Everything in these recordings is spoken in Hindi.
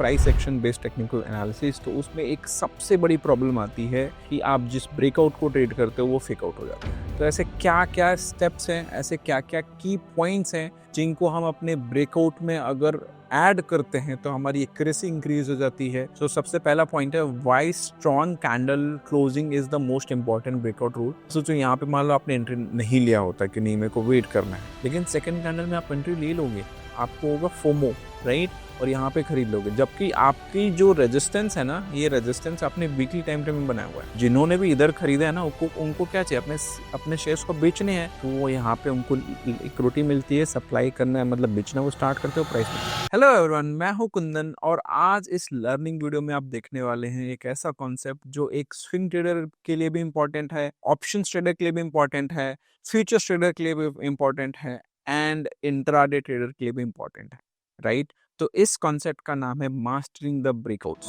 Price action based technical analysis, तो उसमें एक सबसे बड़ी प्रॉब्लम आती है कि आप जिस ब्रेकआउट को ट्रेड करते हो वो फेक आउट हो जाता है। तो ऐसे क्या क्या स्टेप्स हैं, ऐसे क्या क्या की पॉइंट्स हैं जिनको हम अपने ब्रेकआउट में अगर ऐड करते हैं तो हमारी एक्यूरेसी इंक्रीज हो जाती है। तो सबसे पहला पॉइंट है why strong candle closing is the most important breakout rule. सोचो यहाँ पे मान लो आपने एंट्री नहीं लिया होता कि नहीं मेरे को वेट करना है, लेकिन सेकंड कैंडल में आप एंट्री ले लोगे, आपको होगा फोमो, राइट, और यहाँ पे खरीद लोगे। जबकि आपकी जो रेजिस्टेंस है ना, ये रेजिस्टेंस आपने वीकली टाइम फ्रेम में बनाया हुआ है। जिन्होंने भी इधर खरीदा है ना, उनको क्या चाहिए, अपने शेयर्स को बेचने हैं, तो वो यहाँ पे उनको इक्विटी मिलती है, सप्लाई करना है मतलब बेचना वो स्टार्ट करते हो प्राइस में। हेलो एवरीवन, मैं हूँ कुंदन और आज इस लर्निंग वीडियो में आप देखने वाले हैं एक ऐसा कॉन्सेप्ट जो एक स्विंग ट्रेडर के लिए भी इंपॉर्टेंट है, ऑप्शन ट्रेडर के लिए भी इंपॉर्टेंट है, फ्यूचर्स ट्रेडर के लिए भी इंपॉर्टेंट है एंड इंट्राडे ट्रेडर के लिए भी इंपॉर्टेंट है, राइट। तो इस कॉन्सेप्ट का नाम है मास्टरिंग द ब्रेकआउट्स।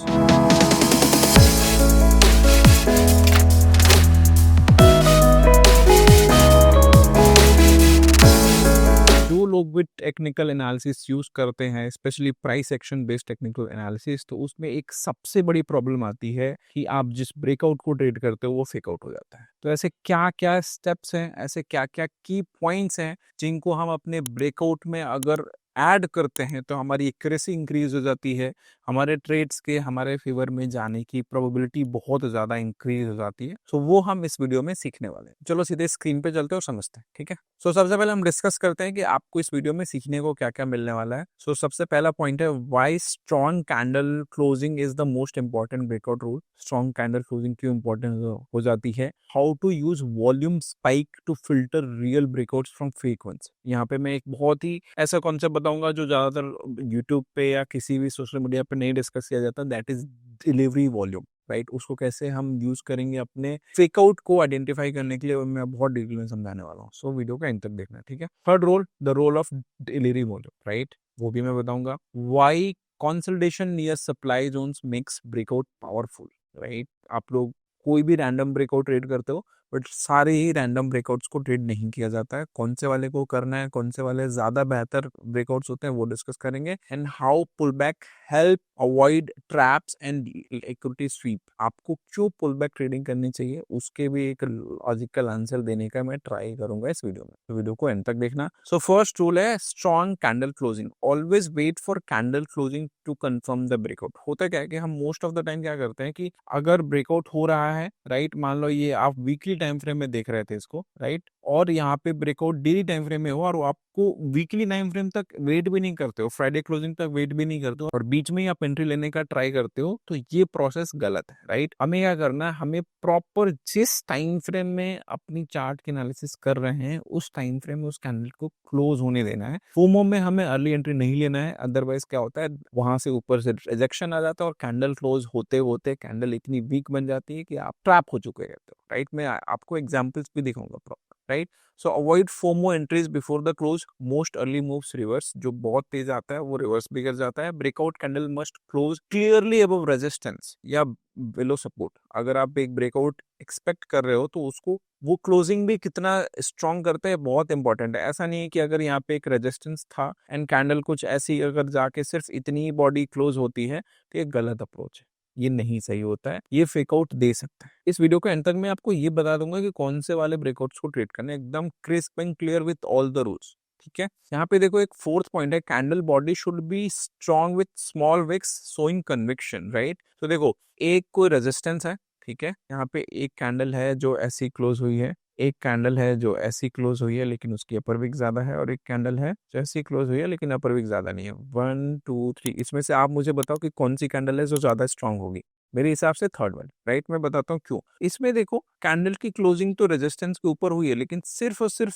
जो लोग भी टेक्निकल एनालिसिस यूज करते हैं, specially price action based technical analysis, तो उसमें एक सबसे बड़ी प्रॉब्लम आती है कि आप जिस ब्रेकआउट को ट्रेड करते हो वो फेक आउट हो जाता है। तो ऐसे क्या क्या स्टेप्स हैं, ऐसे क्या क्या की पॉइंट्स हैं जिनको हम अपने ब्रेकआउट में अगर ऐड करते हैं तो हमारी एक्यूरेसी इंक्रीज हो जाती है, हमारे ट्रेड्स के हमारे फेवर में जाने की प्रोबेबिलिटी बहुत ज़्यादा इंक्रीज हो जाती है। सो वो हम इस वीडियो में सीखने वाले हैं। चलो सीधे स्क्रीन पे चलते हैं और समझते हैं, ठीक है। सो सबसे पहले हम डिस्कस करते हैं कि आपको इस वीडियो में सीखने को क्या क्या मिलने वाला है। सो सबसे पहला पॉइंट है why strong candle closing is the most important breakout rule. Strong candle closing क्यों इंपॉर्टेंट हो जाती है, how to use volume spike to filter real breakouts from fake ones. यहाँ पे मैं एक बहुत ही ऐसा कॉन्सेप्ट बताऊंगा जो ज्यादातर यूट्यूब पे या किसी भी सोशल मीडिया पे नहीं डिस्कस किया जाता, that is delivery volume, right. उसको कैसे हम यूज करेंगे अपने फेकआउट को आइडेंटिफाई करने के लिए, मैं बहुत डिटेल में समझाने वाला हूँ। सो वीडियो का एंड तक देखना, ठीक है। Third role, the role of delivery volume, right, वो भी मैं बताऊंगा। Why consolidation near supply zones makes breakout powerful, right. आप लोग कोई भी रैंडम ब्रेकआउट ट्रेड करते हो, बट सारे ही रैंडम ब्रेकआउट्स को ट्रेड नहीं किया जाता है। कौन से वाले को करना है, कौन से वाले ज्यादा बेहतर ब्रेकआउट्स होते हैं, वो डिस्कस करेंगे। And how pull back help avoid traps and equity sweep. आपको क्यों पुल बैक ट्रेडिंग करनी चाहिए, उसके भी एक लॉजिकल आंसर देने का मैं ट्राई करूंगा इस वीडियो में, तो वीडियो को एंड तक देखना। सो फर्स्ट रूल है strong candle closing. Always wait for candle closing to confirm the breakout. होता क्या है कि हम मोस्ट ऑफ द टाइम क्या करते हैं कि अगर ब्रेकआउट हो रहा है, राइट, मान लो ये आप वीकली टाइम फ्रेम में देख रहे थे इसको, राइट, और यहाँ पे ब्रेकआउट डेली टाइम फ्रेम में हो और आपको वीकली टाइम फ्रेम तक वेट भी नहीं करते हो, फ्राइडे क्लोजिंग तक वेट भी नहीं करते हो और बीच में ही आप एंट्री लेने का ट्राई करते हो, तो ये प्रोसेस गलत है, राइट। हमें क्या करना है, हमें प्रॉपर जिस टाइम फ्रेम में अपनी चार्ट की एनालिसिस कर रहे हैं उस टाइम फ्रेम में उस कैंडल को क्लोज होने देना है। फोमो में हमें अर्ली एंट्री नहीं लेना है, अदरवाइज क्या होता है, वहां से ऊपर से रिजेक्शन आ जाता है और कैंडल क्लोज होते होते कैंडल इतनी वीक बन जाती है कि आप ट्रैप हो चुके रहते हो, राइट। मैं आपको एग्जांपल्स भी दिखाऊंगा proper, right. So avoid FOMO entries before the close. Most early moves reverse, जो बहुत तेज आता है वो रिवर्स भी कर जाता है। Breakout candle must close clearly above resistance या बिलो सपोर्ट। अगर आप एक ब्रेकआउट एक्सपेक्ट कर रहे हो तो उसको वो क्लोजिंग भी कितना स्ट्रॉन्ग करते हैं बहुत इंपॉर्टेंट है। ऐसा नहीं है कि अगर यहाँ पे एक रेजिस्टेंस था एंड कैंडल कुछ ऐसी अगर जाके सिर्फ इतनी बॉडी क्लोज होती है तो ये गलत अप्रोच है, ये नहीं सही होता है, ये फेकआउट दे सकता है। इस वीडियो के अंत तक मैं आपको ये बता दूंगा कि कौन से वाले ब्रेकआउट्स को ट्रेड करना है, एकदम crisp and clear with all the rules, ठीक है। यहाँ पे देखो एक फोर्थ पॉइंट है, candle body should be strong with small wicks showing conviction, right. तो देखो एक कोई रेजिस्टेंस है, ठीक है, यहाँ पे एक कैंडल है जो ऐसी क्लोज हुई है, एक कैंडल है जो ऐसी क्लोज हुई है लेकिन उसकी अपर विक ज्यादा है, और एक कैंडल है जो ऐसी क्लोज हुई है लेकिन अपर विक ज्यादा नहीं है। 1 2 3, इसमें से आप मुझे बताओ कि कौन सी कैंडल है जो ज्यादा स्ट्रांग होगी। मेरे हिसाब से थर्ड वन, राइट। मैं बताता हूँ क्यों। इसमें देखो कैंडल की क्लोजिंग तो रेजिस्टेंस के ऊपर हुई है लेकिन सिर्फ और सिर्फ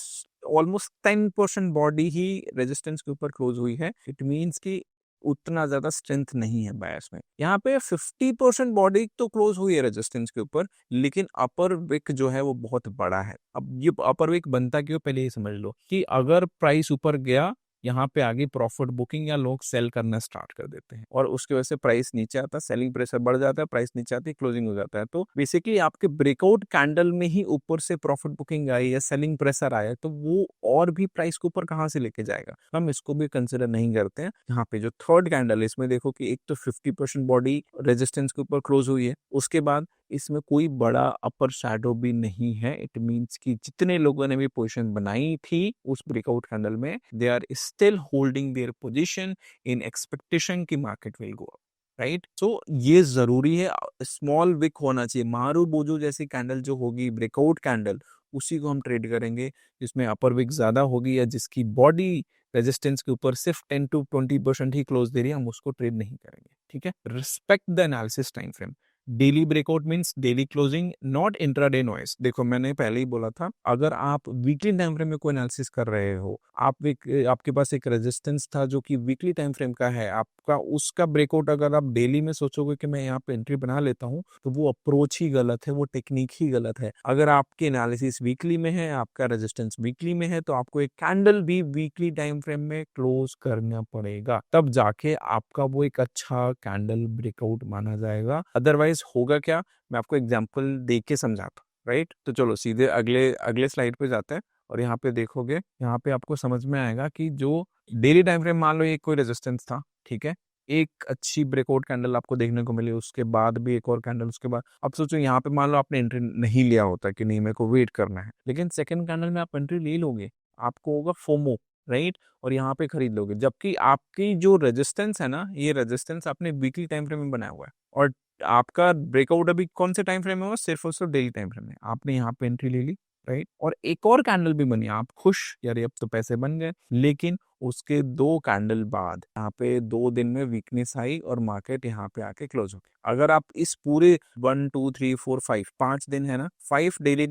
ऑलमोस्ट 10% बॉडी ही रेजिस्टेंस के ऊपर क्लोज हुई है। इट मीन्स की उतना ज्यादा स्ट्रेंथ नहीं है बायस में। यहाँ पे 50% बॉडी तो क्लोज हुई है रेजिस्टेंस के ऊपर, लेकिन अपर विक जो है वो बहुत बड़ा है। अब ये अपर विक बनता क्यों, पहले ये समझ लो कि अगर प्राइस ऊपर गया, यहाँ पे आगे प्रॉफिट बुकिंग या लोग सेल करना स्टार्ट कर देते हैं और उसकी वजह से प्राइस नीचे आता है, सेलिंग प्रेशर बढ़ जाता है, प्राइस नीचे आती है, क्लोजिंग हो जाता है। तो बेसिकली आपके ब्रेकआउट कैंडल में ही ऊपर से प्रॉफिट बुकिंग आई या सेलिंग प्रेशर आया तो वो और भी प्राइस को ऊपर कहाँ से लेके जाएगा, हम इसको भी कंसिडर नहीं करते हैं। यहाँ पे जो थर्ड कैंडल है इसमें देखो कि एक तो 50% बॉडी रेजिस्टेंस के ऊपर क्लोज हुई है, उसके बाद इसमें कोई बड़ा अपर शैडो भी नहीं है। इट मीन्स कि जितने लोगों ने भी पोजीशन बनाई थी उस ब्रेकआउट कैंडल में, they are still holding their position in expectation कि market will go up, right. So ये जरूरी है, स्मॉल विक होना चाहिए। मारू बोजो जैसी कैंडल जो होगी ब्रेकआउट कैंडल, उसी को हम ट्रेड करेंगे जिसमें अपर विक ज्यादा होगी या जिसकी बॉडी रेजिस्टेंस के ऊपर सिर्फ 10 to 20% ही क्लोज दे रही है, हम उसको ट्रेड नहीं करेंगे, ठीक है। Respect the analysis time frame. Daily breakout means daily closing, not intraday noise. देखो मैंने पहले ही बोला था, अगर आप वीकली टाइम फ्रेम में कोई एनालिसिस कर रहे हो, आपके पास एक रेजिस्टेंस था जो कि वीकली टाइम फ्रेम का है आपका, उसका ब्रेकआउट अगर आप डेली में सोचोगे कि मैं यहाँ पे एंट्री बना लेता हूँ, तो वो अप्रोच ही गलत है, वो टेक्निक ही गलत है। अगर आपकी एनालिसिस वीकली में है, आपका रेजिस्टेंस वीकली में है, तो आपको एक कैंडल भी वीकली टाइम फ्रेम में क्लोज करना पड़ेगा, तब जाके आपका वो एक अच्छा कैंडल ब्रेकआउट माना जाएगा। अदरवाइज होगा क्या, मैं आपको एग्जांपल दे के समझाता हूँ, राइट। तो चलो सीधे अगले अगले स्लाइड पे जाते हैं और यहाँ पे देखोगे, यहाँ पे आपको समझ में आएगा कि जो डेली टाइम फ्रेम, मान लो ये कोई रेजिस्टेंस था, ठीक है, एक अच्छी ब्रेकआउट कैंडल आपको देखने को मिली, उसके बाद भी एक और कैंडल, उसके बाद अब सोचो यहाँ पे मान लो आपने एंट्री नहीं लिया होता कि नहीं मेरे को वेट करना है, लेकिन सेकंड कैंडल में आप एंट्री ले लोगे, आपको होगा फोमो, राइट, और यहाँ पे खरीद लोगे, जबकि आपकी जो रेजिस्टेंस है ना, ये रेजिस्टेंस आपने वीकली टाइम फ्रेम में बनाया हुआ है और आपका ब्रेकआउट अभी कौन से टाइम फ्रेम में हुआ, सिर्फ और सिर्फ डेली टाइम फ्रेम में। आपने यहाँ पे एंट्री ले ली, राइट, और एक और कैंडल भी बनी, आप खुश, यार अब तो पैसे बन गए। लेकिन उसके 2 कैंडल बाद यहाँ पे 2 दिन में वीकनेस आई और मार्केट यहाँ पे आके क्लोज हो गया। अगर आप इस पूरे 1 2 3 4 5 5 दिन है ना, 5 डेली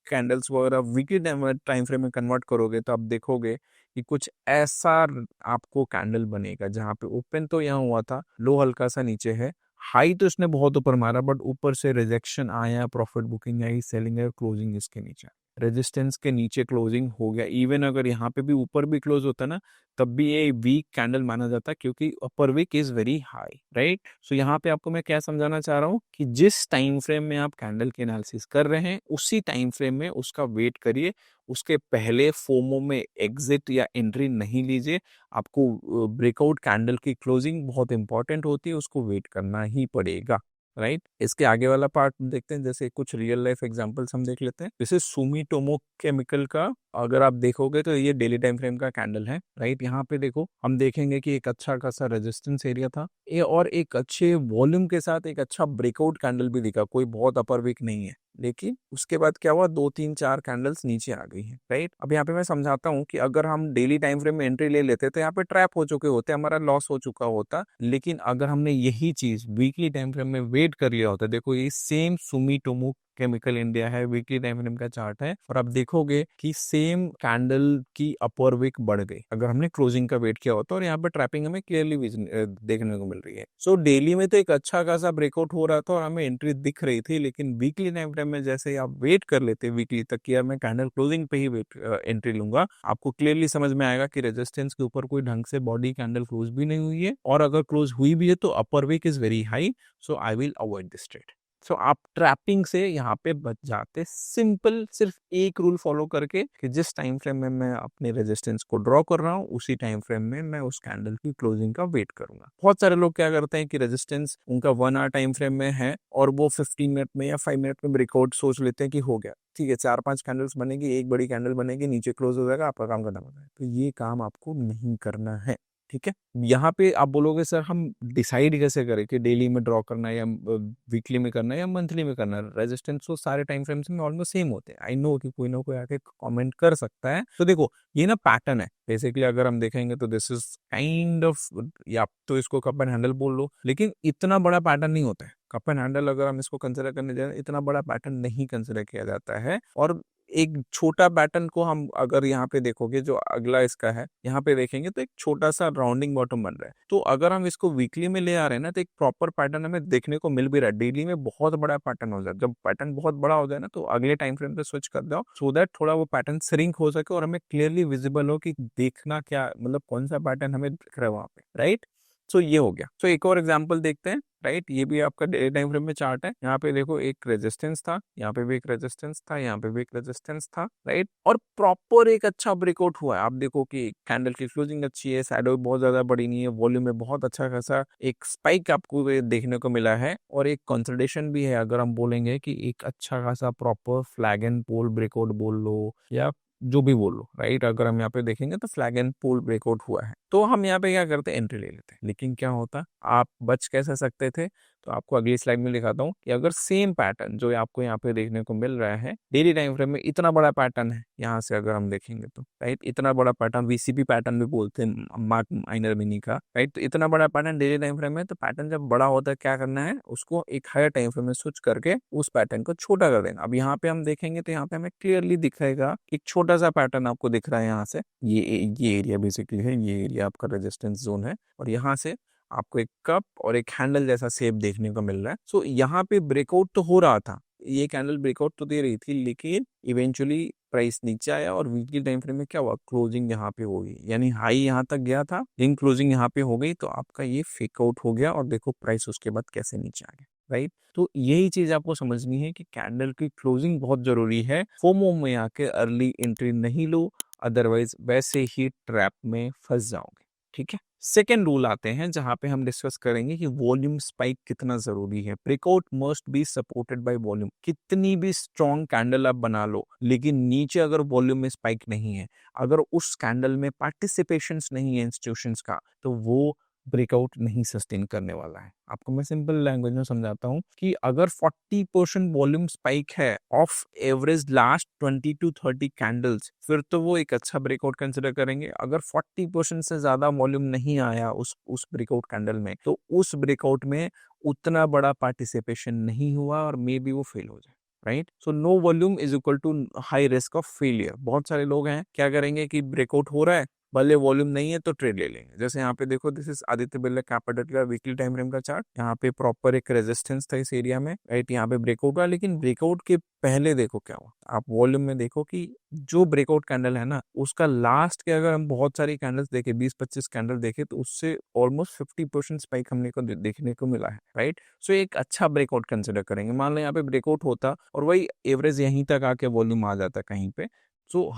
कैंडल्स वगैरह वीकली टाइम फ्रेम में कन्वर्ट करोगे, तो आप देखोगे कि कुछ ऐसा आपको कैंडल बनेगा जहां पे ओपन तो यहाँ हुआ था, लो हल्का सा नीचे है, हाई तो इसने बहुत ऊपर मारा, बट ऊपर से रिजेक्शन आया, प्रॉफिट बुकिंग आई, सेलिंग है, क्लोजिंग इसके नीचे, रेजिस्टेंस के नीचे क्लोजिंग हो गया। इवन अगर यहाँ पे भी ऊपर भी क्लोज होता ना, तब भी ये वीक कैंडल माना जाता, क्योंकि upper wick is very high, right. So यहाँ पे आपको मैं क्या समझाना चाह रहा हूँ कि जिस टाइम फ्रेम में आप कैंडल के एनालिसिस कर रहे हैं, उसी टाइम फ्रेम में उसका वेट करिए, उसके पहले फोमो में एग्जिट या एंट्री नहीं लीजिए। आपको ब्रेकआउट कैंडल की क्लोजिंग बहुत इंपॉर्टेंट होती है, उसको वेट करना ही पड़ेगा, राइट। इसके आगे वाला पार्ट देखते हैं, जैसे कुछ रियल लाइफ एग्जांपल्स हम देख लेते हैं। जैसे सुमिटोमो केमिकल का अगर आप देखोगे तो ये डेली टाइम फ्रेम का कैंडल है, राइट। यहाँ पे देखो हम देखेंगे कि एक अच्छा खासा रेजिस्टेंस एरिया था ये, और एक अच्छे वॉल्यूम के साथ एक अच्छा ब्रेकआउट कैंडल भी दिखा, कोई बहुत अपर वीक नहीं है। लेकिन उसके बाद क्या हुआ, 2 3 4 कैंडल्स नीचे आ गई हैं, राइट। अब यहाँ पे मैं समझाता हूँ कि अगर हम डेली टाइम फ्रेम में एंट्री ले लेते तो यहाँ पे ट्रैप हो चुके होते, हमारा लॉस हो चुका होता। लेकिन अगर हमने यही चीज वीकली टाइम फ्रेम में वेट कर लिया होता, देखो ये सेम सुमिटोमो केमिकल इंडिया है, वीकली टाइम फ्रेम का चार्ट है, और आप देखोगे कि सेम कैंडल की अपर विक बढ़ गई अगर हमने क्लोजिंग का वेट किया होता, और यहाँ पे ट्रैपिंग हमें क्लियरली देखने को मिल रही है। सो डेली में तो एक अच्छा खासा ब्रेकआउट हो रहा था और हमें एंट्री दिख रही थी, लेकिन वीकली टाइम फ्रेम में जैसे आप वेट कर लेते वीकली तक कि यार मैं कैंडल क्लोजिंग पे ही वेट एंट्री लूंगा, आपको क्लियरली समझ में आएगा कि रेजिस्टेंस के ऊपर कोई ढंग से बॉडी कैंडल क्लोज भी नहीं हुई है, और अगर क्लोज हुई भी है तो upper wick is very high, so I will avoid this trade. So आप ट्रैपिंग से यहाँ पे बच जाते, सिंपल सिर्फ एक रूल फॉलो करके कि जिस टाइम फ्रेम में मैं अपने रेजिस्टेंस को ड्रॉ कर रहा हूँ, उसी टाइम फ्रेम में मैं उस कैंडल की क्लोजिंग का वेट करूंगा। बहुत सारे लोग क्या करते हैं कि रेजिस्टेंस उनका 1 आवर टाइम फ्रेम में है और वो 15 मिनट में या 5 मिनट में ब्रेकआउट सोच लेते हैं कि हो गया, ठीक है, 4 5 कैंडल्स बनेगी, एक बड़ी कैंडल बनेगी, नीचे क्लोज हो जाएगा, आपका काम खत्म हो जाएगा। तो ये काम आपको नहीं करना है, ठीक है। यहाँ पे आप बोलोगे सर हम डिसाइड कैसे करें कि डेली में ड्रॉ करना है या वीकली में करना है या मंथली में करना है। रेजिस्टेंस तो सारे टाइम फ्रेम्स में ऑलमोस्ट सेम होते हैं। आई नो कि कोई ना कोई आके कमेंट कर सकता है। तो देखो ये ना पैटर्न है बेसिकली, अगर हम देखेंगे तो दिस इज काइंड ऑफ, या तो इसको कप एंड हैंडल बोल लो, लेकिन इतना बड़ा पैटर्न नहीं होता है। कप एंड हैंडल अगर हम इसको कंसिडर करने जाए, इतना बड़ा पैटर्न नहीं कंसिडर किया जाता है। और एक छोटा पैटर्न को हम अगर यहाँ पे देखोगे, जो अगला इसका है, यहाँ पे देखेंगे तो एक छोटा सा राउंडिंग बॉटम बन रहा है। तो अगर हम इसको वीकली में ले आ रहे हैं ना, तो एक प्रॉपर पैटर्न हमें देखने को मिल भी रहा है। डेली में बहुत बड़ा पैटर्न हो जाए, जब पैटर्न बहुत बड़ा हो जाए ना, तो अगले टाइम फ्रेम पे स्विच कर दो, सो दैट थोड़ा वो पैटर्न श्रिंक हो सके और हमें क्लियरली विजिबल हो कि देखना क्या, मतलब कौन सा पैटर्न हमें दिख रहा है वहां पे, राइट। सो ये हो गया। सो एक और एग्जांपल देखते हैं, राइट। ये भी आपका डे टाइम फ्रेम में चार्ट है। यहाँ पे देखो एक रेजिस्टेंस था, यहाँ पे भी एक रेजिस्टेंस था, यहाँ पे भी एक रेजिस्टेंस था, राइट। और प्रॉपर एक अच्छा ब्रेकआउट हुआ है। आप देखो कि कैंडल की क्लोजिंग अच्छी है, शैडो बहुत ज्यादा बड़ी नहीं है, वॉल्यूम में बहुत अच्छा खासा एक स्पाइक आपको ये देखने को मिला है, और एक कंसोलिडेशन भी है। अगर हम बोलेंगे कि एक अच्छा खासा proper flag and pole breakout बोल लो या जो भी बोल लो, राइट। अगर हम यहाँ पे देखेंगे तो फ्लैग एंड पोल ब्रेकआउट हुआ है, तो हम यहाँ पे क्या करते हैं, एंट्री ले लेते हैं। लेकिन क्या होता, आप बच कैसे सकते थे, तो आपको अगली स्लाइड में दिखाता हूँ कि अगर सेम पैटर्न जो आपको यहाँ पे देखने को मिल रहा है डेली टाइम फ्रेम में, इतना बड़ा पैटर्न है, यहाँ से अगर हम देखेंगे तो, राइट, इतना बड़ा पैटर्न, वीसीपी पैटर्न भी बोलते हैं मार्क माइनर मिनी का, राइट। तो इतना बड़ा पैटर्न डेली टाइम फ्रेम में, तो पैटर्न जब बड़ा होता है क्या करना है, उसको एक हायर टाइम फ्रेम में स्विच करके उस पैटर्न को छोटा कर देना। अब यहाँ पे हम देखेंगे तो यहाँ पे हमें क्लियरली दिखेगा एक छोटा सा पैटर्न आपको दिख रहा है। यहाँ से ये एरिया बेसिकली है, ये एरिया आपका रेजिस्टेंस जोन है, और यहाँ से आपको एक कप और एक हैंडल जैसा शेप देखने को मिल रहा है। सो यहाँ पे ब्रेकआउट तो हो रहा था, ये कैंडल ब्रेकआउट तो दे रही थी, लेकिन इवेंचुअली प्राइस नीचे आया और वीकली टाइम फ्रेम में क्या हुआ, क्लोजिंग यहाँ पे हो गई, यानी हाई यहाँ तक गया था, लेकिन क्लोजिंग यहाँ पे हो गई, तो आपका ये फेक आउट हो गया, और देखो प्राइस उसके बाद कैसे नीचे आ गया, राइट। तो यही चीज आपको समझनी है कि कैंडल की क्लोजिंग बहुत जरूरी है। फोमो में आके अर्ली एंट्री नहीं लो, अदरवाइज वैसे ही ट्रैप में फंस जाओगे, ठीक है। सेकेंड रूल आते हैं, जहां पे हम डिस्कस करेंगे कि वॉल्यूम स्पाइक कितना जरूरी है। Breakout must be supported by volume. कितनी भी स्ट्रॉन्ग कैंडल आप बना लो, लेकिन नीचे अगर वॉल्यूम में स्पाइक नहीं है, अगर उस कैंडल में पार्टिसिपेशन नहीं है इंस्टीट्यूशंस का, तो वो ब्रेकआउट नहीं सस्टेन करने वाला है। आपको मैं सिंपल लैंग्वेज में समझाता हूँ कि अगर 40% वॉल्यूम स्पाइक है of average last 20 to 30 candles, फिर तो वो एक अच्छा ब्रेकआउट कंसिडर करेंगे। अगर 40% से ज्यादा वॉल्यूम नहीं आया उस ब्रेकआउट कैंडल में, तो उस ब्रेकआउट में उतना बड़ा पार्टिसिपेशन नहीं हुआ और मे बी वो फेल हो जाए, right. So no volume is equal to high risk of failure. बहुत सारे लोग हैं क्या करेंगे कि ब्रेकआउट हो रहा है, भले वॉल्यूम नहीं है तो ट्रेड ले लेंगे। जैसे यहाँ पे देखो, this is Aditya Birla capital का वीकली टाइम फ्रेम का चार्ट। यहाँ पे प्रॉपर एक रेजिस्टेंस था इस एरिया में, राइट। यहाँ पे ब्रेकआउट हुआ, लेकिन ब्रेकआउट के पहले देखो क्या हुआ। आप वॉल्यूम में देखो कि जो ब्रेकआउट कैंडल है ना, उसका लास्ट के अगर हम बहुत सारी कैंडल्स देखे, 20-25 कैंडल देखे, तो उससे ऑलमोस्ट 50% स्पाइक हमने को देखने को मिला है, राइट। सो एक अच्छा ब्रेकआउट कंसिडर करेंगे। मान लो यहाँ पे ब्रेकआउट होता और वही एवरेज यहीं तक आके वॉल्यूम आ जाता कहीं पे, तो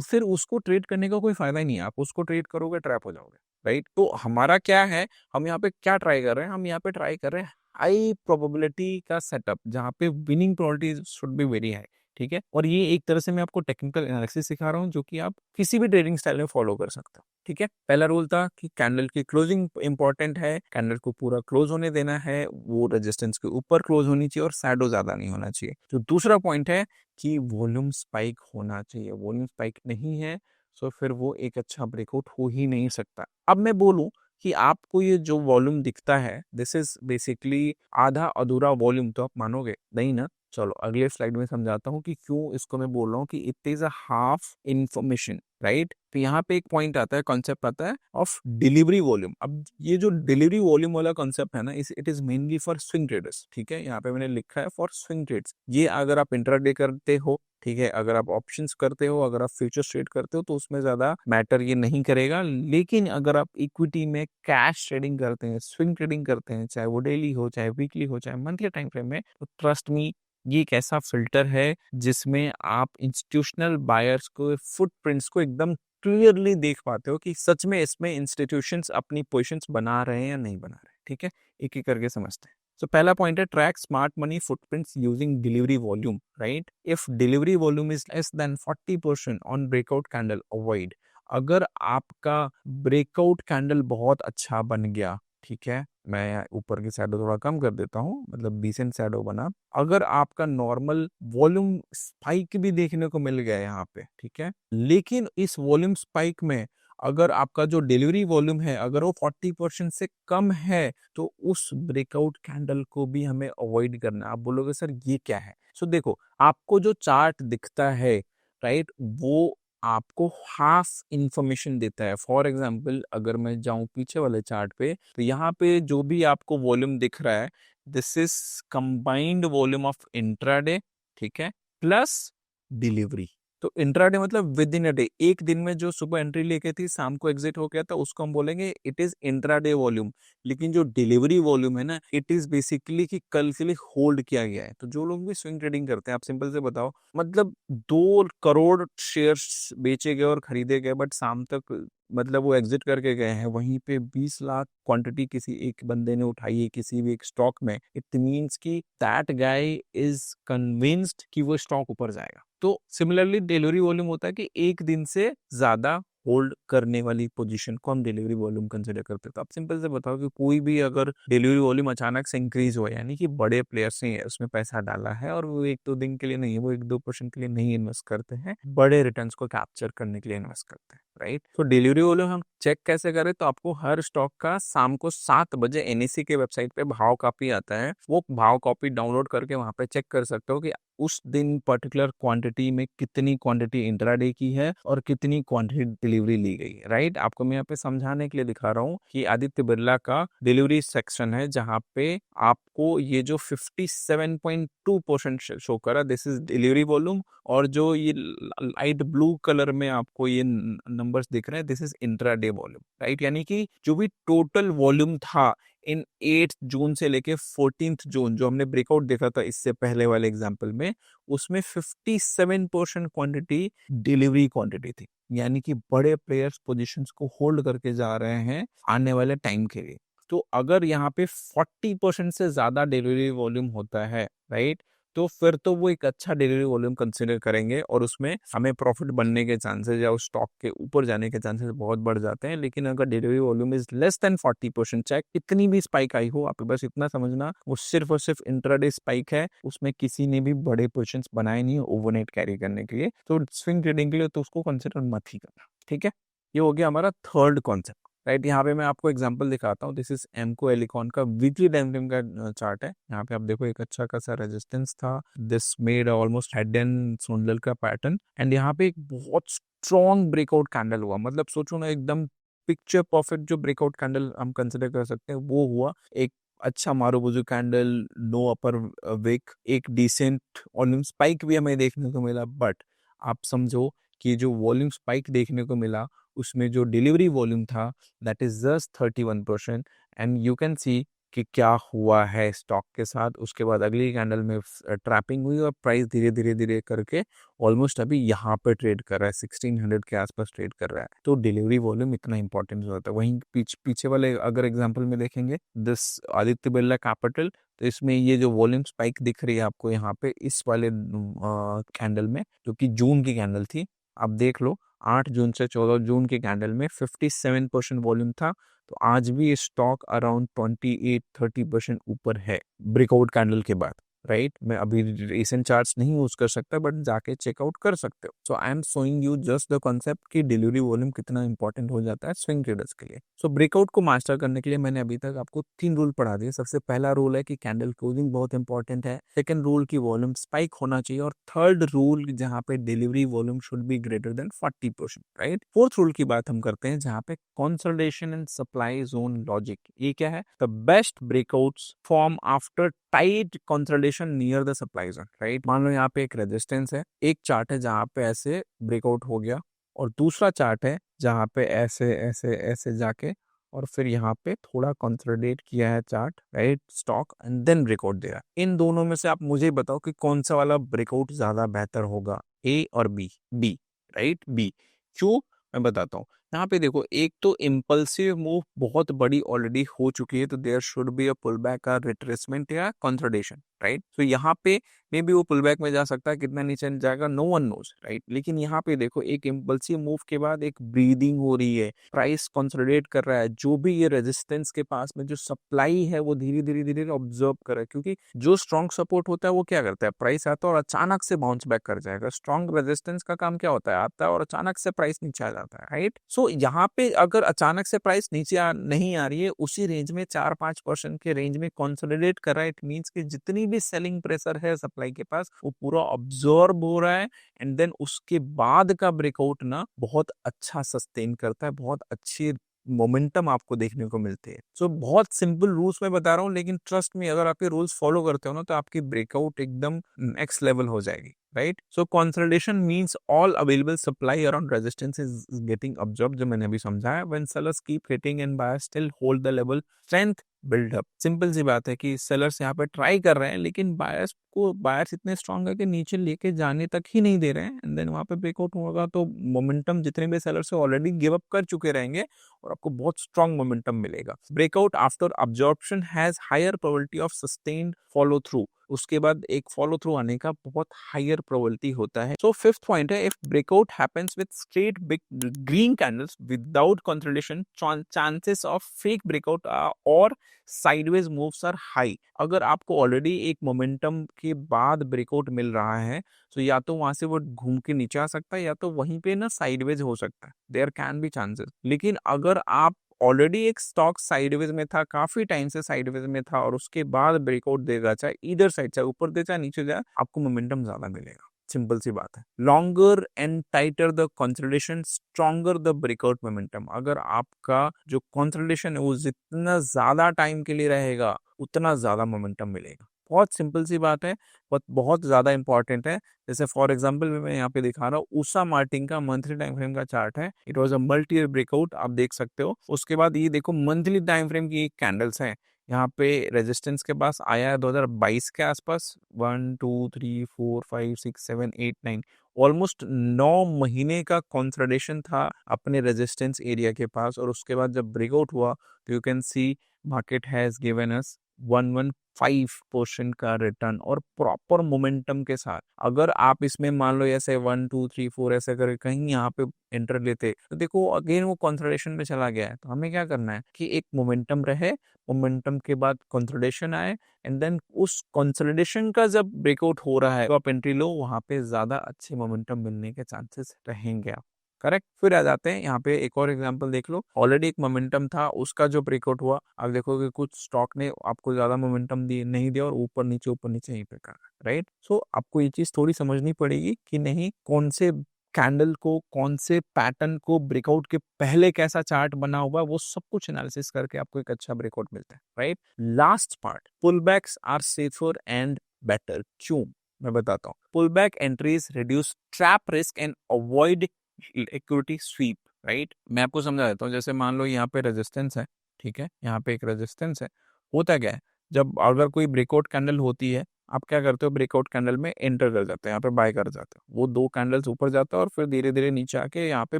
फिर उसको ट्रेड करने का कोई फायदा ही नहीं है। आप उसको ट्रेड करोगे, ट्रैप हो जाओगे, राइट। तो हमारा क्या है, हम यहाँ पे क्या ट्राई कर रहे हैं, हम यहाँ पे ट्राई कर रहे हैं हाई प्रोबेबिलिटी का सेटअप, जहाँ पे winning probability should be very high, ठीक है। और ये एक तरह से मैं आपको टेक्निकल एनालिसिस सिखा रहा हूँ, जो कि आप किसी भी ट्रेडिंग स्टाइल में फॉलो कर सकते हो, ठीक है। पहला रूल था कि कैंडल की क्लोजिंग इंपॉर्टेंट है, कैंडल को पूरा क्लोज होने देना है, वो रेजिस्टेंस के ऊपर क्लोज होनी चाहिए और शैडो ज्यादा नहीं होना चाहिए। जो दूसरा पॉइंट है कि वॉल्यूम स्पाइक होना चाहिए। वॉल्यूम स्पाइक नहीं है, सो फिर वो एक अच्छा ब्रेकआउट हो ही नहीं सकता। अब मैं बोलूं कि आपको ये जो वॉल्यूम दिखता है, दिस इज बेसिकली आधा अधूरा वॉल्यूम, तो आप मानोगे नहीं ना। चलो अगले स्लाइड में समझाता हूँ कि क्यों इसको मैं बोल रहा हूँ कि it is a half information, right. तो यहाँ पे एक पॉइंट आता है, कॉन्सेप्ट आता है ऑफ डिलीवरी वॉल्यूम। अब ये जो डिलीवरी वॉल्यूम वाला कॉन्सेप्ट है ना, it is mainly for swing traders, ठीक है। यहाँ पे मैंने लिखा है फॉर स्विंग ट्रेड्स। ये अगर आप इंट्राडे करते हो, ठीक है, अगर आप ऑप्शंस करते हो, अगर आप फ्यूचर्स ट्रेड करते हो, तो उसमें ज्यादा मैटर ये नहीं करेगा। लेकिन अगर आप इक्विटी में कैश ट्रेडिंग करते हैं, स्विंग ट्रेडिंग करते हैं, चाहे वो डेली हो, चाहे वीकली हो, चाहे मंथली टाइम फ्रेम में, तो ट्रस्ट मी, ये एक ऐसा फिल्टर है जिसमें आप इंस्टीट्यूशनल बायर्स को फुटप्रिंट्स को एकदम क्लियरली देख पाते हो कि सच में इसमें इंस्टीट्यूशंस अपनी पोजीशंस बना रहे हैं या नहीं बना रहे, ठीक है। एक एक करके समझते हैं। So पहला पॉइंट है, track smart money footprints using delivery volume, right. If delivery volume is less than 40% on breakout candle, avoid. अगर आपका ब्रेकआउट कैंडल बहुत अच्छा बन गया, ठीक है, मैं ऊपर की शैडो थोड़ा कम कर देता हूँ, मतलब डिसेंट शैडो बना, अगर आपका नॉर्मल वॉल्यूम स्पाइक भी देखने को मिल गया यहाँ पे, ठीक है, लेकिन इस वॉल्यूम स्पाइक में अगर आपका जो डिलीवरी वॉल्यूम है अगर वो 40% से कम है तो उस ब्रेकआउट कैंडल को भी हमें अवॉइड करना है। आप बोलोगे सर ये क्या है? सो देखो, आपको जो चार्ट दिखता है, राइट, वो आपको हाफ इंफॉर्मेशन देता है। फॉर एग्जाम्पल अगर मैं जाऊं पीछे वाले चार्ट पे, तो यहाँ पे जो भी आपको वॉल्यूम दिख रहा है, this is combined volume of intraday, ठीक है, प्लस डिलीवरी। तो इंट्राडे मतलब विद इन अ डे, एक दिन में जो सुबह एंट्री लेके थी शाम को एग्जिट हो गया था, उसको हम बोलेंगे इट इज इंट्राडे वॉल्यूम। लेकिन जो डिलीवरी वॉल्यूम है ना, इट इज बेसिकली कि कल के लिए होल्ड किया गया है। तो जो लोग भी स्विंग ट्रेडिंग करते हैं, आप सिंपल से बताओ, मतलब 2 करोड़ शेयर्स बेचे गए और खरीदे गए, बट शाम तक मतलब वो एग्जिट करके गए हैं, वहीं पे 20 लाख क्वांटिटी किसी एक बंदे ने उठाई है किसी भी एक स्टॉक में। इट मीन्स कि दैट गाय इज कन्विंस्ड कि वो स्टॉक ऊपर जाएगा। तो सिमिलरली डिलीवरी वॉल्यूम होता है कि एक दिन से ज्यादा होल्ड करने वाली पोजीशन को हम डिलीवरी वॉल्यूम कंसिडर करते हैं। तो आप सिंपल से बताओ कि कोई भी अगर डिलीवरी वॉल्यूम अचानक से इंक्रीज हो, यानी कि बड़े प्लेयर्स ने उसमें पैसा डाला है और वो 1-2 दिन के लिए नहीं है, वो 1-2% के लिए नहीं इन्वेस्ट करते हैं, बड़े रिटर्न्स को कैप्चर करने के लिए इन्वेस्ट करते हैं, राइट। तो डिलीवरी वॉल्यूम हम चेक कैसे करें? तो आपको हर स्टॉक का शाम को 7 बजे एनएससी के वेबसाइट पे भाव कॉपी आता है, वो भाव कॉपी डाउनलोड करके वहां पे चेक कर सकते हो कि उस दिन पर्टिकुलर क्वांटिटी में कितनी क्वांटिटी इंट्राडे की है और कितनी क्वांटिटी डिलीवरी ली गई है, राइट। आपको मैं यहाँ पे समझाने के लिए दिखा रहा हूँ कि आदित्य बिरला का डिलीवरी सेक्शन है, जहाँ पे आपको ये जो 57.2% शो करा, दिस इज डिलीवरी वॉल्यूम, और जो ये लाइट ब्लू कलर में आपको ये नंबर्स दिख रहे हैं, this is intraday volume, right. यानी कि जो भी टोटल वॉल्यूम था इन 8 जून से लेके 14 जून, जो हमने ब्रेकआउट देखा था इससे पहले वाले एग्जांपल में, उसमें 57% क्वांटिटी डिलीवरी क्वांटिटी थी। यानी कि बड़े प्लेयर्स पोजीशंस को होल्ड करके जा रहे हैं आने वाले टाइम के लिए। तो अगर यहाँ पे 40% से ज्यादा डिलीवरी वॉल्यूम होता है, राइट, तो फिर तो वो एक अच्छा डिलीवरी वॉल्यूम कंसिडर करेंगे और उसमें हमें प्रॉफिट बनने के चांसेस या उस स्टॉक के ऊपर जाने के चांसेस बहुत बढ़ जाते हैं। लेकिन अगर delivery volume is less than 40%, चाहे कितनी भी स्पाइक आई हो, आपको बस इतना समझना वो सिर्फ और सिर्फ इंट्राडे स्पाइक है, उसमें किसी ने भी बड़े पोजिशन बनाए नहीं है ओवरनाइट कैरी करने के लिए। तो स्विंग ट्रेडिंग के लिए तो उसको कंसिडर मत ही करना, ठीक है। ये हो गया हमारा थर्ड कॉन्सेप्ट, राइट। यहाँ पे मैं आपको एग्जांपल दिखाता हूँ। दिस इज एमको एलिकॉन का वीकली टाइम फ्रेम का चार्ट है। यहाँ पे आप देखो एक अच्छा खासा रेजिस्टेंस था, this made almost head and shoulder का पैटर्न, एंड यहाँ पे एक बहुत स्ट्रॉन्ग ब्रेकआउट कैंडल हुआ। मतलब सोचो ना, एकदम पिक्चर परफेक्ट जो ब्रेकआउट कैंडल हम कंसिडर कर सकते हैं वो हुआ। एक अच्छा मारुबुजु कैंडल, नो अपर विक, एक डिसेंट वॉल्यूम स्पाइक भी हमें देखने को मिला, बट आप समझो कि जो वॉल्यूम स्पाइक देखने को मिला उसमें जो डिलीवरी वॉल्यूम था that is just 31%। And you can see कि क्या हुआ है स्टॉक के साथ। उसके बाद अगली कैंडल में ट्रैपिंग हुई और प्राइस धीरे धीरे धीरे करके ऑलमोस्ट अभी यहाँ पे ट्रेड कर रहा है, 1600 के आसपास ट्रेड कर रहा है। तो डिलीवरी वॉल्यूम इतना इंपॉर्टेंट होता है। वहीं पीछे वाले अगर एग्जांपल में देखेंगे, दिस आदित्य बिरला कैपिटल, तो इसमें ये जो वॉल्यूम स्पाइक दिख रही है आपको यहाँ पे इस वाले कैंडल में, जो कि जून की कैंडल थी, आप देख लो 8 जून से 14 जून के कैंडल में 57% वॉल्यूम था। तो आज भी स्टॉक अराउंड 28-30% ऊपर है ब्रेकआउट कैंडल के बाद, राइट। मैं अभी रिसेंट चार्ट्स नहीं यूज कर सकता, बट जाके चेकआउट कर सकते हो। So I am showing you just the concept कि डिलीवरी वॉल्यूम कितना इंपॉर्टेंट हो जाता है स्विंग ट्रेडर्स के लिए। सो ब्रेकआउट को मास्टर करने के लिए मैंने अभी तक आपको 3 रूल पढ़ा दिए। सबसे पहला रूल है कि कैंडल क्लोजिंग बहुत इंपॉर्टेंट है। सेकंड रूल की वॉल्यूम स्पाइक होना चाहिए, और थर्ड रूल जहाँ पे delivery volume should be greater than 40%, right. Fourth rule की बात हम करते हैं जहाँ पे consolidation and supply zone logic. ये क्या है? The best breakouts form after tight consolidation near the supply zone, right. मान लो यहाँ पे एक रेजिस्टेंस है, एक चार्ट है जहाँ पे ऐसे ब्रेकआउट हो गया, और दूसरा चार्ट है जहाँ पे ऐसे ऐसे ऐसे जाके और फिर यहाँ पे थोड़ा कंसोलिडेट किया है chart, right, stock, and then breakout दे रहा है। इन दोनों में से आप मुझे बताओ कि कौन सा वाला ब्रेकआउट ज्यादा बेहतर होगा, ए और बी? B, right, B. क्यों? मैं बताता हूँ। यहाँ पे देखो, एक तो इम्पल्सिव मूव बहुत बड़ी ऑलरेडी हो चुकी है, तो there should be a pull back, a retracement या कंसोलिडेशन, राइट। तो यहाँ पे मे बी वो पुल बैक में जा सकता है, कितना नीचे जाएगा नो वन नोज, राइट। लेकिन यहाँ पे देखो, एक इम्पल्सिव मूव के बाद एक ब्रीदिंग हो रही है, प्राइस कंसोलिडेट कर रहा है। जो भी ये रेजिस्टेंस के पास में जो सप्लाई है वो धीरे धीरे धीरे ऑब्जर्व कर रहा है, क्योंकि जो स्ट्रॉन्ग सपोर्ट होता है वो क्या करता है, प्राइस आता है और अचानक से बाउंस बैक कर जाएगा। स्ट्रॉन्ग रेजिस्टेंस का काम क्या होता है, आता है और अचानक से प्राइस नीचे आ जाता है, राइट। सो सो यहाँ पे अगर अचानक से प्राइस नीचे नहीं आ रही है, उसी रेंज में 4-5% के रेंज में कंसोलिडेट कर रहा है, इट मीन्स कि जितनी भी सेलिंग प्रेशर है सप्लाई के पास वो पूरा ऑब्जॉर्ब हो रहा है, एंड देन उसके बाद का ब्रेकआउट ना बहुत अच्छा सस्टेन करता है, बहुत अच्छी मोमेंटम आपको देखने को मिलते हैं। सो बहुत सिंपल रूल्स मैं बता रहा हूँ, लेकिन ट्रस्ट में अगर आप ये रूल्स फॉलो करते हो ना तो आपकी ब्रेकआउट एकदम नेक्स्ट लेवल हो जाएगी, right? So consolidation means all available supply around resistance is getting absorb, जो मैंने अभी समझाया। When sellers keep hitting and buyers still hold the level, strength build up. Simple सी बात है कि सेलर्स यहाँ पे ट्राई कर रहे हैं, लेकिन बायर्स इतने स्ट्रांग है कि नीचे लेके जाने तक ही नहीं दे रहे हैं, एंड देन वहां पे ब्रेकआउट होगा तो मोमेंटम जितने भी सेलर्स ऑलरेडी गिव अप कर चुके रहेंगे और आपको बहुत स्ट्रांग मोमेंटम मिलेगा। Breakout after absorption has higher probability of sustained follow through, उसके बाद एक फॉलो थ्रू आने का बहुत हायर प्रोबेबिलिटी होता है। सो फिफ्थ पॉइंट है, if breakout happens with straight big green candles without consolidation, chances of fake breakout और साइडवेज मूव्स आर हाई। अगर आपको ऑलरेडी एक मोमेंटम के बाद ब्रेकआउट मिल रहा है तो या तो वहां से वो घूम के नीचे आ सकता है, या तो वहीं पे ना साइडवेज हो सकता है, देयर कैन बी चांसेस। लेकिन अगर आप ऑलरेडी एक स्टॉक साइडवेज में था, काफी टाइम से साइडवेज में था, और उसके बाद ब्रेकआउट देगा, चाहे इधर साइड, चाहे ऊपर दे चाहे नीचे जाए, आपको मोमेंटम ज्यादा मिलेगा। सिंपल सी बात है। Longer and tighter the consolidation, stronger the breakout momentum. अगर आपका जो कंसोलिडेशन है वो जितना ज्यादा टाइम के लिए रहेगा उतना ज्यादा मोमेंटम मिलेगा। बहुत सिंपल सी बात है, बहुत ज्यादा इंपॉर्टेंट है। जैसे फॉर एग्जांपल मैं यहाँ पे दिखा रहा हूँ, उषा मार्टिन का मंथली टाइम फ्रेम का चार्ट है। It was a multi year breakout, आप देख सकते हो। उसके बाद ये देखो मंथली टाइम फ्रेम की कैंडल्स हैं, यहाँ पे रेजिस्टेंस के पास आया है 2022 के आसपास, 1 2 3 4 5 6 7 8 9, ऑलमोस्ट 9 महीने का कंसोलिडेशन था अपने रेजिस्टेंस एरिया के पास। और उसके बाद जब ब्रेकआउट हुआ तो you can see market has given us 115% का रिटर्न और प्रॉपर मोमेंटम के साथ। अगर आप इसमें मान लो ऐसे 1 2 3 4 ऐसे करके कहीं यहाँ पे एंटर लेते तो देखो अगेन वो कंसोलिडेशन में चला गया है। तो हमें क्या करना है कि एक मोमेंटम रहे, मोमेंटम के बाद कंसोलिडेशन आए, एंड देन उस कंसोलिडेशन का जब ब्रेकआउट हो रहा है तो आप एंट्री लो, वहां पे ज्यादा अच्छे मोमेंटम मिलने के चांसेस रहेंगे आप। करेक्ट। फिर आ जाते हैं यहाँ पे एक और एग्जांपल देख लो। ऑलरेडी एक मोमेंटम था, उसका जो ब्रेकआउट हुआ, आप देखोगे कुछ स्टॉक ने आपको ज्यादा मोमेंटम नहीं दिया और ऊपर नीचे यहीं पे करा, राइट। सो आपको ये चीज थोड़ी समझनी पड़ेगी कि नहीं, कौन से कैंडल को, कौन से पैटर्न को ब्रेकआउट के पहले कैसा चार्ट बना हुआ है, वो सब कुछ एनालिसिस करके आपको एक अच्छा ब्रेकआउट मिलता है, right. Last part, pullbacks are safer and better. क्यों, मैं बताता हूँ। Pullback entries reduce trap risk and avoid equity sweep, right. मैं आपको समझा देता हूँ। जैसे मान लो यहाँ पे रेजिस्टेंस है, ठीक है, यहाँ पे एक रेजिस्टेंस है। होता क्या है, जब अगर कोई ब्रेकआउट कैंडल होती है, आप क्या करते हो, ब्रेकआउट कैंडल में एंटर कर जाते हैं, यहाँ पे बाय कर जाते हो। वो 2 कैंडल्स ऊपर जाता है और फिर धीरे धीरे नीचे आके यहाँ पे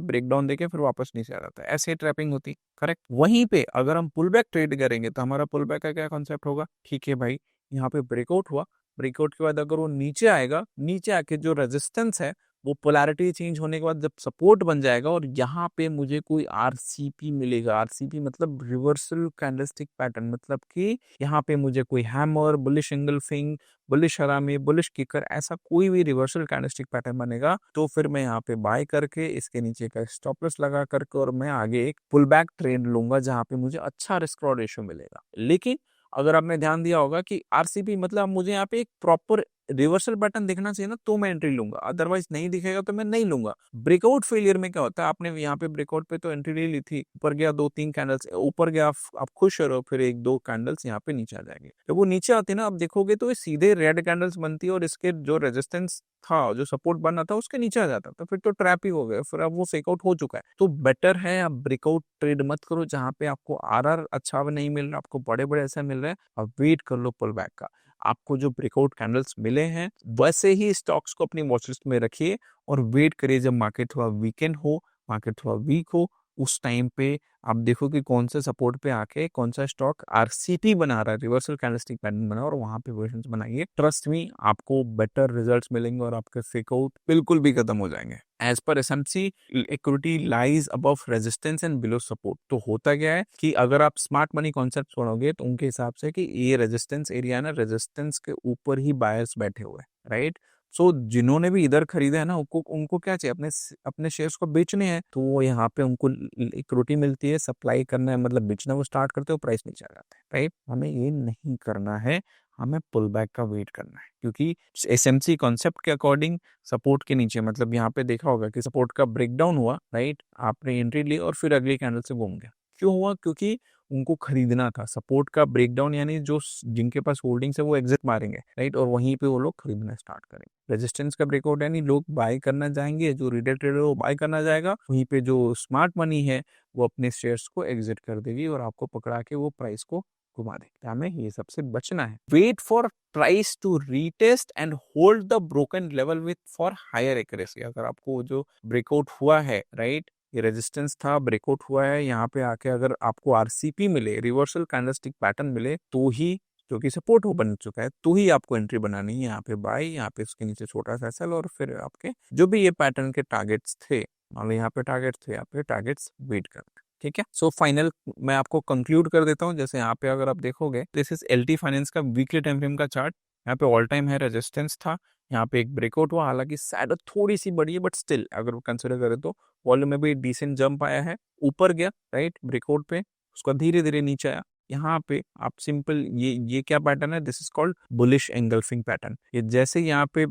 ब्रेक डाउन देके फिर वापस नीचे आ जाता है। ऐसे ट्रैपिंग होती है, करेक्ट। वहीं पे अगर हम पुल बैक ट्रेड करेंगे तो हमारा पुल बैक का क्या कॉन्सेप्ट होगा, ठीक है भाई, यहाँ पे ब्रेकआउट हुआ, ब्रेकआउट के बाद अगर वो नीचे आएगा, नीचे आके जो रेजिस्टेंस है वो पोलैरिटी चेंज होने के बाद जब सपोर्ट बन जाएगा और यहाँ पे मुझे कोई आरसीपी मिलेगा। आरसीपी मतलब रिवर्सल कैंडलस्टिक पैटर्न, मतलब कि यहाँ पे मुझे कोई हैमर, बुलिश एंगल्फिंग, बुलिश हरामी, बुलिश किकर, ऐसा कोई भी रिवर्सल कैंडलस्टिक पैटर्न बनेगा तो फिर मैं यहाँ पे बाय करके इसके नीचे का स्टॉप लॉस लगा करके और मैं आगे एक पुल बैक ट्रेड लूंगा जहाँ पे मुझे अच्छा रिस्क रॉड रेशियो मिलेगा। लेकिन अगर आपने ध्यान दिया होगा कि आरसीपी मतलब मुझे यहाँ पे एक प्रॉपर रिवर्सल पैटर्न दिखना चाहिए ना तो मैं एंट्री लूंगा, अदरवाइज नहीं दिखेगा तो मैं नहीं लूंगा। ब्रेकआउट फेलियर में क्या होता है, आपने यहाँ पे ब्रेकआउट पे तो एंट्री ले ली थी, ऊपर गया 2-3 कैंडल्स ऊपर गया, आप खुश हो, फिर 1-2 कैंडल्स यहाँ पे नीचे आ जाएंगे। जब वो नीचे आती है ना, आप देखोगे तो ये सीधे रेड कैंडल्स बनती है और इसके जो रेजिस्टेंस था, जो सपोर्ट बना था, उसके नीचे आ जाता, तो फिर तो ट्रैप ही हो गया, फिर अब वो फेकआउट हो चुका है। तो बेटर है आप ब्रेकआउट ट्रेड मत करो जहां पे आपको आरआर अच्छा नहीं मिल रहा, आपको बड़े बड़े ऐसा मिल रहा है, आप वेट कर लो पुल बैक का। आपको जो ब्रेकआउट कैंडल्स मिले हैं वैसे ही स्टॉक्स को अपनी वॉच लिस्ट में रखिए और वेट करिए जब मार्केट थोड़ा वीकेंड हो, मार्केट थोड़ा वीक हो, उस टाइम पे आप देखो कि कौन से सपोर्ट पे आके कौन सा स्टॉक आरसीपी बना रहा है, रिवर्सल कैंडलस्टिक पैटर्न बना, और वहां पे पोजीशंस बनाइए। ट्रस्ट मी, आपको बेटर रिजल्ट्स मिलेंगे और आपके फेकआउट बिल्कुल भी खत्म हो जाएंगे। As per SMC, equity lies above resistance and below support. तो होता क्या है कि अगर आप स्मार्ट मनी कॉन्सेप्ट पढ़ोगे तो उनके हिसाब से कि ये रेजिस्टेंस एरिया ना, रेजिस्टेंस के ऊपर ही बायर्स बैठे हुए हैं, राइट। सो जिन्होंने भी इधर खरीदा है ना, उनको क्या चाहिए, अपने शेयर्स को बेचने हैं, तो वो यहाँ पे उनको एक रोटी मिलती है, सप्लाई करना है मतलब बेचना वो स्टार्ट करते हो, प्राइस नीचे आ जाता है, राइट। हमें ये नहीं करना है, हमें पुल बैक का वेट करना है, क्योंकि एसएमसी कॉन्सेप्ट के अकॉर्डिंग सपोर्ट के नीचे, मतलब यहाँ पे देखा होगा कि सपोर्ट का ब्रेकडाउन हुआ, राइट, आपने एंट्री ली और फिर अगली कैंडल से घूम गया। क्यों हुआ? क्योंकि उनको खरीदना था। सपोर्ट का ब्रेकडाउन यानी जो जिनके पास होल्डिंग्स है वो एग्जिट मारेंगे, राइट, और वहीं पे वो लोग खरीदना स्टार्ट करेंगे। रेजिस्टेंस का ब्रेकआउट यानी लोग बाय करना जाएंगे, जो रिटेल ट्रेडर वो बाय करना जाएगा, वहीं पे जो स्मार्ट मनी है वो अपने शेयर्स को एग्जिट कर देगी और आपको पकड़ा के वो प्राइस को घुमा देगी। हमें ये सबसे बचना है। Wait for price to retest and hold the broken level with for higher accuracy. अगर आपको जो ब्रेकआउट हुआ है, राइट, ये रेजिस्टेंस था, ब्रेकआउट हुआ है, यहाँ पे आके अगर आपको आरसीपी मिले, रिवर्सल कैंडलस्टिक पैटर्न मिले, तो ही, जो कि सपोर्ट हो बन चुका है, तो ही आपको एंट्री बनानी है। यहाँ पे बाय, यहाँ पे उसके नीचे छोटा सा सेल, और फिर आपके जो भी ये पैटर्न के टारगेट्स थे, मान लो यहाँ पे टारगेट थे, यहाँ पे टारगेट्स वेट करते, ठीक है। सो फाइनल मैं आपको कंक्लूड कर देता हूँ। जैसे यहाँ पे अगर आप देखोगे, दिस इज एलटी फाइनेंस का वीकली टाइम फ्रेम का चार्ट। यहाँ पे ऑल टाइम है, रेजिस्टेंस था, यहाँ पे एक ब्रेकआउट हुआ, हालांकि सैडर थोड़ी सी बड़ी है, बट स्टिल अगर कंसिडर करें तो वॉल्यूम में भी डिसेंट जंप आया है, ऊपर गया, राइट, ब्रेकआउट पे, उसका धीरे धीरे नीचे आया। यहाँ पे आप सिंपल ये क्या पैटर्न है, this is called bullish engulfing pattern. ये जैसे यहाँ पे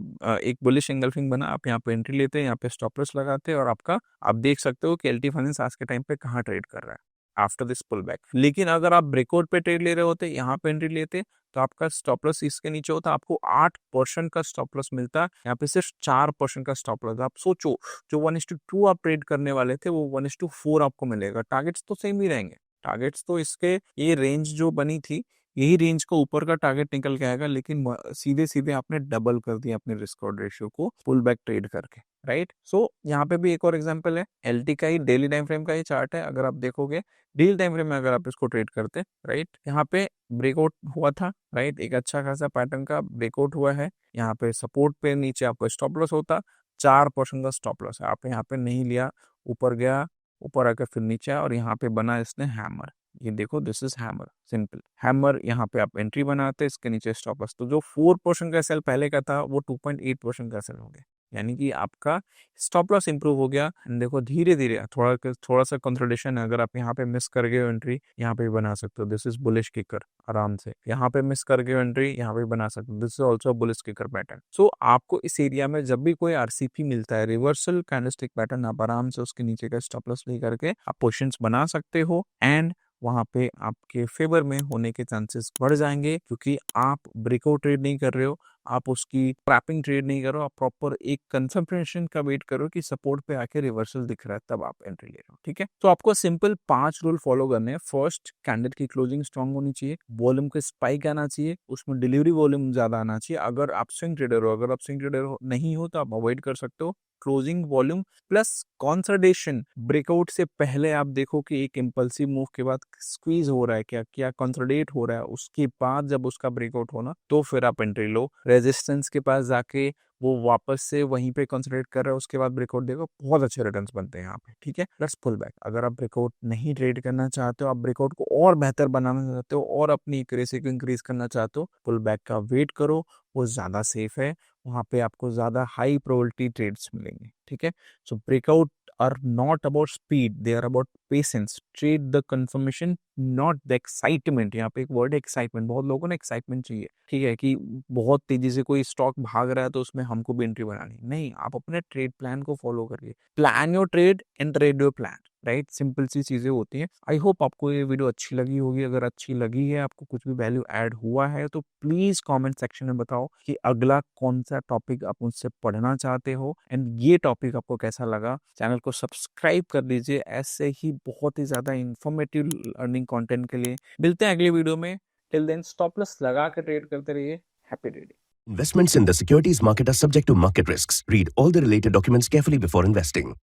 एक बुलिश एंगल्फिंग बना, आप यहाँ पे एंट्री लेते हैं, यहाँ पे स्टॉप लॉस लगाते हैं, और आपका आप देख सकते हो कि एलटी फाइनेंस आज के टाइम पे कहाँ ट्रेड कर रहा है आफ्टर दिस पुल बैक। लेकिन अगर आप ब्रेकआउट पे ट्रेड ले रहे होते, यहाँ पे एंट्री लेते, तो आपका स्टॉप लॉस इसके नीचे होता, आपको 8% का स्टॉप लॉस मिलता, यहाँ पे सिर्फ 4% का स्टॉप लॉस। आप सोचो, जो 1:2 आप ट्रेड करने वाले थे, वो 1:4 आपको मिलेगा। टारगेट्स तो सेम ही रहेंगे, टारगेट्स तो इसके, ये रेंज जो बनी थी, यही रेंज को ऊपर का टारगेट निकल के आएगा, लेकिन सीधे सीधे आपने डबल कर दिया अपने रिस्क और रेशियो को पुल बैक ट्रेड करके, राइट। सो यहाँ पे भी एक और एग्जांपल है, एलटी का ही डेली टाइम फ्रेम का ही चार्ट है। अगर आप देखोगे डेली टाइम फ्रेम में, अगर आप इसको ट्रेड करते, राइट, यहाँ पे ब्रेकआउट हुआ था, राइट, एक अच्छा खासा पैटर्न का ब्रेकआउट हुआ है। यहाँ पे सपोर्ट पे नीचे आपको स्टॉप लॉस होता, 4% का स्टॉप लॉस है, आप यहाँ पे नहीं लिया, ऊपर गया, ऊपर आकर फिर नीचे आया, और यहाँ पे बना इसने हैमर। ये देखो, this is hammer, simple hammer. यहाँ पे आप एंट्री बनाते, इसके नीचे स्टॉप लॉस। तो जो 4% का सेल पहले का था, वो 2.8% का सेल हो गया, यानी कि आपका स्टॉप लॉस इंप्रूव हो गया। देखो धीरे धीरे थोड़ा सा कंसोलिडेशन है। अगर आप यहाँ पे मिस कर गए एंट्री, यहाँ पे भी बना सकते हो, दिस इज बुलिश किकर, आराम से। यहाँ पे मिस कर गए एंट्री, यहाँ पे बना सकते हो, this is also bullish kicker pattern. So आपको इस एरिया में जब भी कोई आरसीपी मिलता है, रिवर्सल कैंडलस्टिक पैटर्न, आप आराम से उसके नीचे का स्टॉप लॉस लेकर के आप पोजीशंस बना सकते हो, एंड वहां पे आपके फेवर में होने के चांसेस बढ़ जाएंगे, क्योंकि आप ब्रेकआउट ट्रेड नहीं कर रहे हो, आप उसकी ट्रैपिंग ट्रेड नहीं करो, आप प्रॉपर एक कंफर्मेशन का वेट करो कि सपोर्ट पे आके रिवर्सल दिख रहा है, तब आप एंट्री ले रहे हो, ठीक है। तो आपको सिंपल 5 रूल फॉलो करने हैं। फर्स्ट, कैंडल की क्लोजिंग स्ट्रांग होनी चाहिए, वॉल्यूम का स्पाइक आना चाहिए, उसमें डिलीवरी वॉल्यूम ज्यादा आना चाहिए। अगर आप स्विंग ट्रेडर हो, अगर आप स्विंग ट्रेडर नहीं हो तो आप अवॉइड कर सकते हो। Closing volume plus consolidation, breakout से पहले आप देखो कि एक इंपल्सिव मूव के बाद स्क्वीज हो रहा है क्या, क्या कंसोलिडेट हो रहा है, उसके बाद जब उसका ब्रेकआउट होना, तो फिर आप एंट्री लो। रेजिस्टेंस के पास जाके वो वापस से वहीं पे कंसोलिडेट कर रहा है, उसके बाद ब्रेकआउट देखो, बहुत अच्छे रिटर्न्स बनते हैं यहाँ पे, ठीक है। Let's pull back. अगर आप ब्रेकआउट नहीं ट्रेड करना चाहते हो, आप ब्रेकआउट को और बेहतर बनाना चाहते हो और अपनी एक्यूरेसी को इंक्रीज करना चाहते हो, पुल बैक का वेट करो, वो ज्यादा सेफ है, वहां पे आपको ज्यादा हाई प्रोबेबिलिटी ट्रेड्स मिलेंगे, ठीक है। सो breakout are not about speed, they are about patience. Trade the confirmation, not the excitement. यहाँ पे एक वर्ड है एक्साइटमेंट, बहुत लोगों ने एक्साइटमेंट चाहिए, ठीक है, कि बहुत तेजी से कोई स्टॉक भाग रहा है तो उसमें हमको भी एंट्री बनानी नहीं। आप अपने ट्रेड प्लान को फॉलो करिए, plan your trade and trade your plan, right. Simple सी चीजें होती हैं। आई होप आपको ये वीडियो अच्छी लगी होगी। अगर अच्छी लगी है, आपको कुछ भी वैल्यू ऐड हुआ है, तो प्लीज कमेंट सेक्शन में बताओ कि अगला कौन सा टॉपिक आप मुझसे पढ़ना चाहते हो, एंड ये टॉपिक आपको कैसा लगा। चैनल को सब्सक्राइब कर दीजिए, ऐसे ही बहुत ही ज्यादा इंफॉर्मेटिव लर्निंग कंटेंट के लिए। मिलते हैं अगले वीडियो में। टिल देन स्टॉप लॉस लगा के ट्रेड करते रहिए। Happy trading. Investments in the securities market are subject to market risks. Read all the related documents carefully before investing.